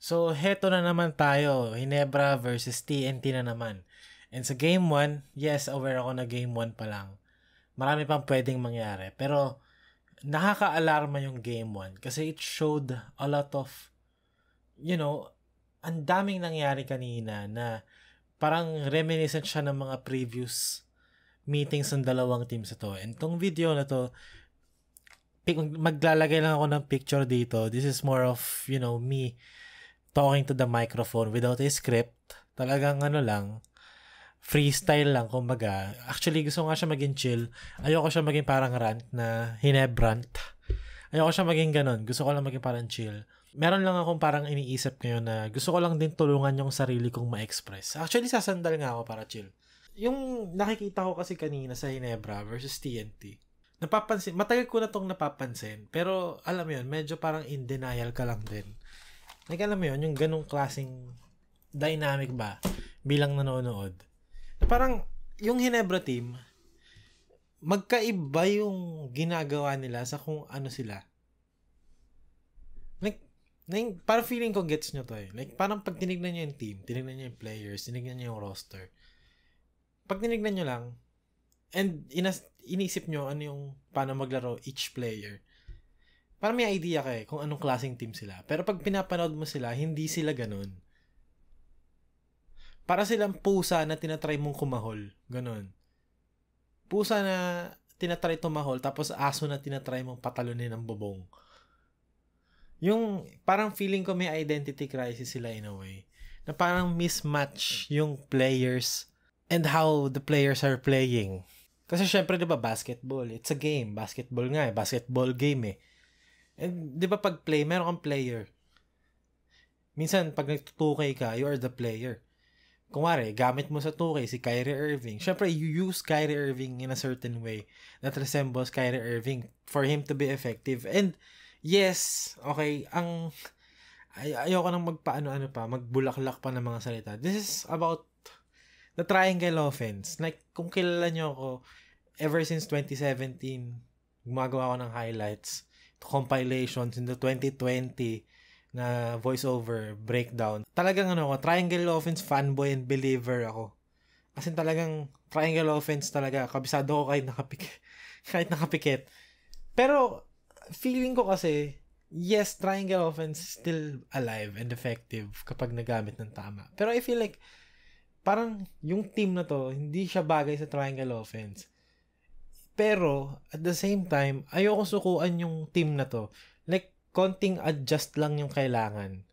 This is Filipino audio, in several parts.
So, heto na naman tayo. Ginebra versus TNT na naman. And sa Game 1, yes, aware ako na Game 1 pa lang. Marami pang pwedeng mangyari. Pero, nakaka-alarma yung Game 1 kasi it showed a lot of, ang daming nangyari kanina na parang reminiscent siya ng mga previous meetings ng dalawang teams ito. And tong video na to, maglalagay lang ako ng picture dito. This is more of, me talking to the microphone without a script. Talagang lang, freestyle lang, kumbaga. Actually, gusto nga siya maging chill. Ayoko siya maging parang rant na hinebrant. Ayoko siya maging ganun. Gusto ko lang maging parang chill. Meron lang akong parang iniisip ngayon na gusto ko lang din tulungan yung sarili kong ma-express. Actually, sasandal nga ako para chill. Yung nakikita ko kasi kanina sa Ginebra versus TNT, napapansin, matagal ko na tong napapansin, pero alam mo yun, medyo parang in denial ka lang din. Like, alam mo yun, yung ganong klaseng dynamic ba bilang nanonood. Na parang, yung Ginebra team, magkaiba yung ginagawa nila sa kung ano sila. Like, parang feeling ko gets nyo to eh. Like, parang pag tinignan nyo yung team, tinignan nyo yung players, tinignan nyo yung roster. Pag tinignan nyo lang, and inisip nyo ano yung paano maglaro each player, parang may idea ka eh kung anong klaseng team sila. Pero pag pinapanood mo sila, hindi sila ganun. Para silang pusa na tinatry mong kumahol. Ganun. Pusa na tinatry tumahol, tapos aso na tinatry mong patalunin ng bubong. Yung parang feeling ko may identity crisis sila in a way. Na parang mismatch yung players and how the players are playing. Kasi syempre, di ba, basketball, it's a game. Basketball nga eh. Basketball game eh. And di ba pag play, meron kang player. Minsan, pag nag-2K ka, you are the player. Kunwari, gamit mo sa 2K si Kyrie Irving. Syempre, you use Kyrie Irving in a certain way that resembles Kyrie Irving for him to be effective. And yes, okay, ayoko nang magbulaklak pa ng mga salita. This is about the triangle offense. Like, kung kilala nyo ako, ever since 2017, gumagawa ako ng highlights, compilations in the 2020 na voiceover breakdown. Talagang triangle offense fanboy and believer ako. Kasi talagang triangle offense talaga. Kabisado ko kahit nakapikit. Pero feeling ko kasi, yes, triangle offense is still alive and effective kapag nagamit ng tama. Pero I feel like parang yung team na to, hindi siya bagay sa triangle offense. Pero, at the same time, ayoko sukuan yung team na to. Like, konting adjust lang yung kailangan.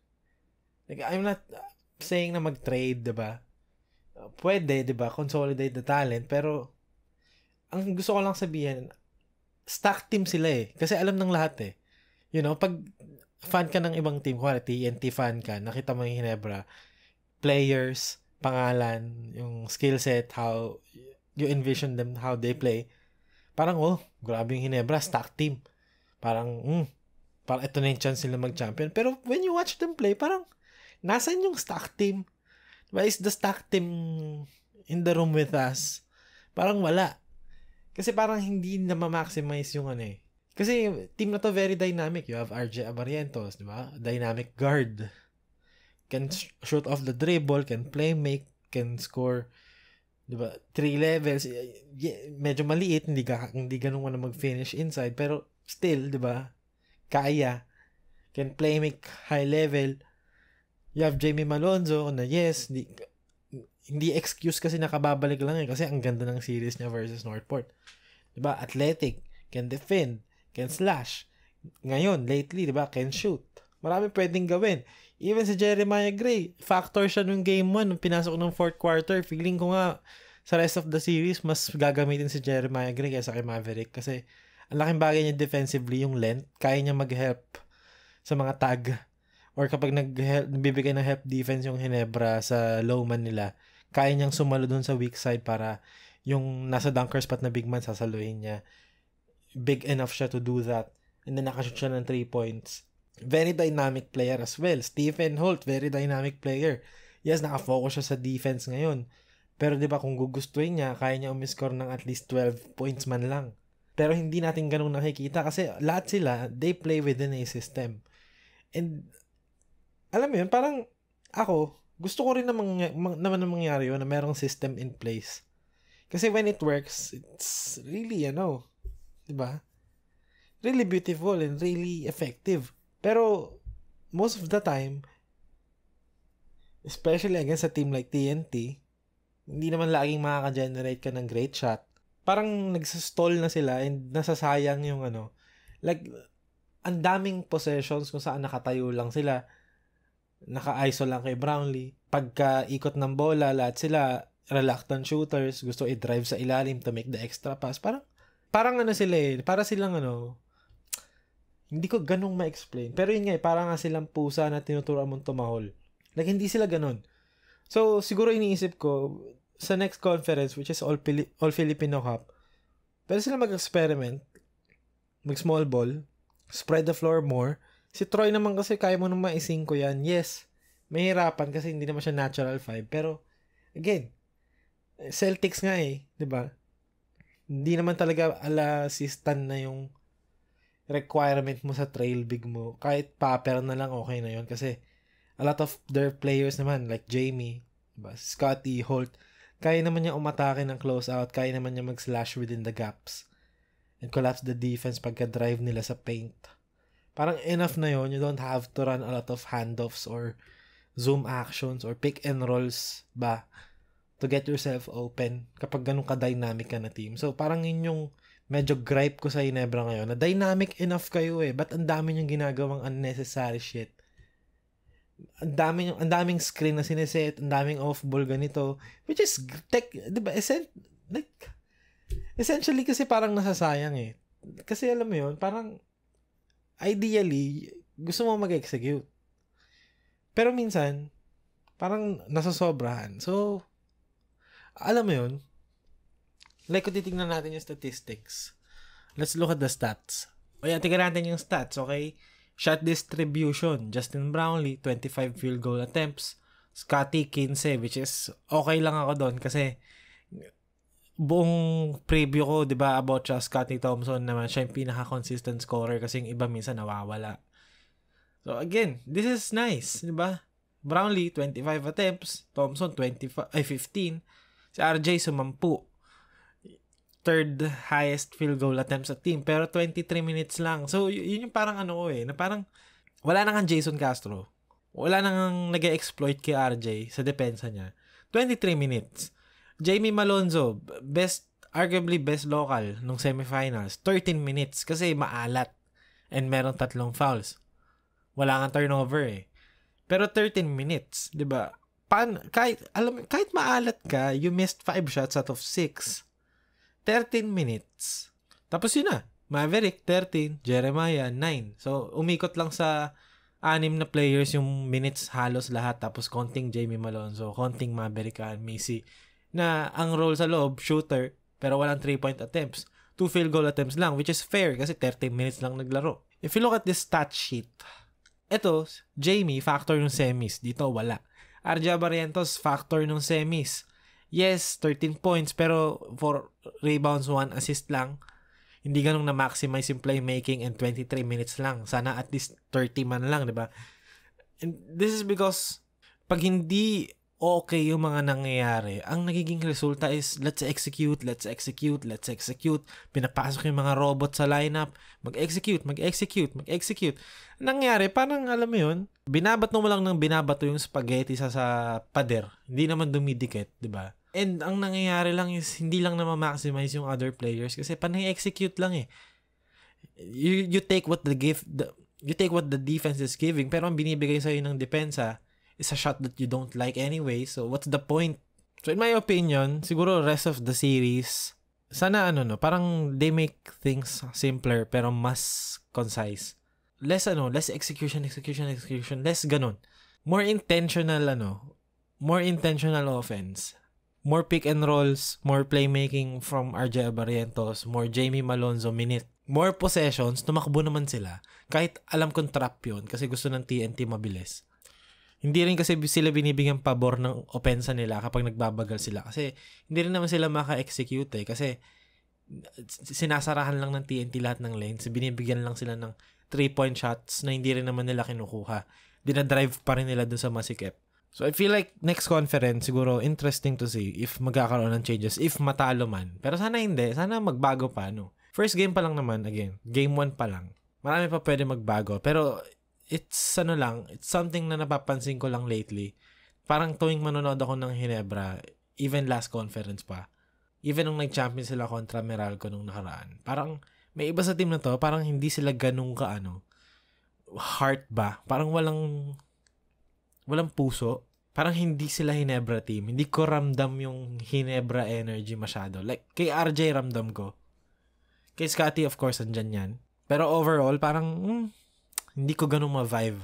Like, I'm not saying na mag-trade, diba? Pwede, diba? Consolidate the talent. Pero, ang gusto ko lang sabihin, stack team sila eh. Kasi alam ng lahat eh. Pag fan ka ng ibang team, kuwari TNT fan ka, nakita mo yung Ginebra, players, pangalan, yung skill set, how you envision them, how they play, parang, grabe yung Ginebra, stack team. Parang ito na yung chance nila mag-champion. Pero when you watch them play, parang, nasan yung stack team? Diba, is the stack team in the room with us? Parang wala. Kasi parang hindi na ma-maximize yung Kasi team na to very dynamic. You have RJ Abarientos, diba? Dynamic guard. Can shoot off the dribble, can play make, can score, diba? 3 levels, medyo maliit, hindi ganun na mag-finish inside, pero still, diba? Kaya, can play make high level. You have Jamie Malonzo na yes, hindi excuse kasi nakababalik lang kasi ang ganda ng series niya versus Northport. Diba? Athletic, can defend, can slash. Ngayon, lately, diba? Can shoot. Marami pwedeng gawin. Even si Jeremiah Gray, factor siya nung game 1, nung pinasok ng fourth quarter. Feeling ko nga, sa rest of the series, mas gagamitin si Jeremiah Gray kaysa kay Maverick. Kasi, ang laking bagay niya defensively, yung length. Kaya niya mag-help sa mga tag. Or kapag nagbibigay ng help defense yung Ginebra sa low man nila, kaya niyang sumalo dun sa weak side para yung nasa dunker spot na big man, sasaluhin niya. Big enough siya to do that. And then, nakashoot siya ng 3 points. Very dynamic player as well. Stephen Holt, very dynamic player. Yes, nakafocus siya sa defense ngayon. Pero di ba kung gugustuhin niya, kaya niya umiscore ng at least 12 points man lang. Pero hindi natin ganun nakikita kasi lahat sila, they play within a system. And alam mo yun, parang ako, gusto ko rin naman na mangyari yun na merong system in place. Kasi when it works, it's really, diba? Really beautiful and really effective. Pero, most of the time, especially again sa team like TNT, hindi naman laging makaka-generate ka ng great shot. Parang nagsastall na sila and nasasayang yung like, ang daming possessions kung saan nakatayo lang sila. Naka-ISO lang kay Brownlee. Pagka ikot ng bola, lahat sila reluctant shooters, gusto i-drive sa ilalim to make the extra pass. Parang sila para silang hindi ko ganong ma-explain. Pero yun nga, parang nga silang pusa na tinuturuan mong tumahol. Like, hindi sila ganon. So, siguro iniisip ko, sa next conference, which is All Filipino Cup, pwede sila mag-experiment, mag-small ball, spread the floor more. Si Troy naman kasi kaya mo nang maising ko yan. Yes, mahirapan kasi hindi naman siya natural 5. Pero, again, Celtics nga diba? Hindi naman talaga ala si Stan na yung requirement mo sa trail big mo. Kahit paper na lang okay na yon kasi a lot of their players naman like Jamie, diba? Scotty, Holt, kaya naman niya umatake ng close out, kaya naman niya mag-slash within the gaps and collapse the defense pagka-drive nila sa paint. Parang enough na yon. You don't have to run a lot of handoffs or zoom actions or pick and rolls ba to get yourself open kapag ganun ka-dynamic ka na team. So, parang yun yung medyo gripe ko sa Ginebra ngayon na dynamic enough kayo Ba't ang dami yung ginagawang unnecessary shit? Ang daming screen na sineset, ang daming off-ball ganito, which is diba, essentially kasi parang nasasayang Kasi alam mo yun, parang ideally, gusto mo mag-execute. Pero minsan, parang nasasobrahan. So, alam mo yun, like kung titignan natin yung statistics, let's look at the stats. O yan, tignan natin yung stats, okay? Shot distribution, Justin Brownlee, 25 field goal attempts, Scotty, 15, which is okay lang ako doon kasi buong preview ko, di ba, about siya, Scotty Thompson naman, siya yung pinaka-consistent scorer kasi yung iba minsan nawawala. So, again, this is nice, di ba? Brownlee, 25 attempts, Thompson, 15, si RJ, 10. Third highest field goal attempts sa team, pero 23 minutes lang. So, yun yung parang na parang wala na kang Jason Castro. Wala na kang nag-exploit kay RJ sa depensa niya. 23 minutes. Jamie Malonzo, arguably best local nung semifinals, 13 minutes kasi maalat and meron 3 fouls. Wala kang turnover Pero 13 minutes, 'di ba? Kahit maalat ka, you missed 5 shots out of 6. 13 minutes. Tapos yun na. Maverick 13, Jeremiah 9. So umikot lang sa 6 na players yung minutes halos lahat, tapos konting Jamie Malonzo, konting Maverick and Missy na ang role sa loob, shooter, pero walang 3-point attempts. 2 field goal attempts lang, which is fair kasi 13 minutes lang naglaro. If you look at this stat sheet, eto, Jamie, factor ng semis. Dito, wala. RJ Barrientos, factor ng semis. Yes, 13 points, pero 4 rebounds, 1 assist lang. Hindi ganun na-maximize yung playmaking and 23 minutes lang. Sana at least 30 man lang, di ba? And this is because pag hindi okay yung mga nangyayari, ang nagiging resulta is let's execute. Pinapasok yung mga robot sa lineup, mag-execute. Nangyari, parang alam mo yun, binabato mo lang ng binabato yung spaghetti sa pader. Hindi naman dumidikit, di ba? And ang nangyayari lang is hindi lang na ma-maximize yung other players kasi panay-execute lang You take what the defense is giving, pero ang binibigay sa'yo ng depensa is a shot that you don't like anyway, so what's the point? So in my opinion, siguro rest of the series, sana parang they make things simpler pero mas concise. Less execution, less ganun. More intentional offense. More pick and rolls, more playmaking from RJ Barrientos, more Jamie Malonzo minute. More possessions, tumakbo naman sila. Kahit alam kong trap yun kasi gusto ng TNT mabilis. Hindi rin kasi sila binibigyan pabor ng opensa nila kapag nagbabagal sila. Kasi hindi rin naman sila maka-execute kasi sinasarahan lang ng TNT lahat ng lanes. Binibigyan lang sila ng 3-point shots na hindi rin naman nila kinukuha. dinadrive pa rin nila dun sa masikip. So, I feel like next conference, siguro interesting to see if magkakaroon ng changes, if matalo man. Pero sana hindi. Sana magbago pa, no? First game pa lang naman, again. Game 1 pa lang. Marami pa pwede magbago. Pero, it's something na napapansin ko lang lately. Parang tuwing manonood ako ng Ginebra, even last conference pa, even nung nag-champion sila kontra Meralco nung nakaraan, parang may iba sa team na to, parang hindi sila ganun ka, heart ba? Parang walang puso. Parang hindi sila Ginebra team. Hindi ko ramdam yung Ginebra energy masyado. Like, kay RJ ramdam ko. Kay Scotty, of course, andyan yan. Pero overall, parang, hindi ko ganun ma-vibe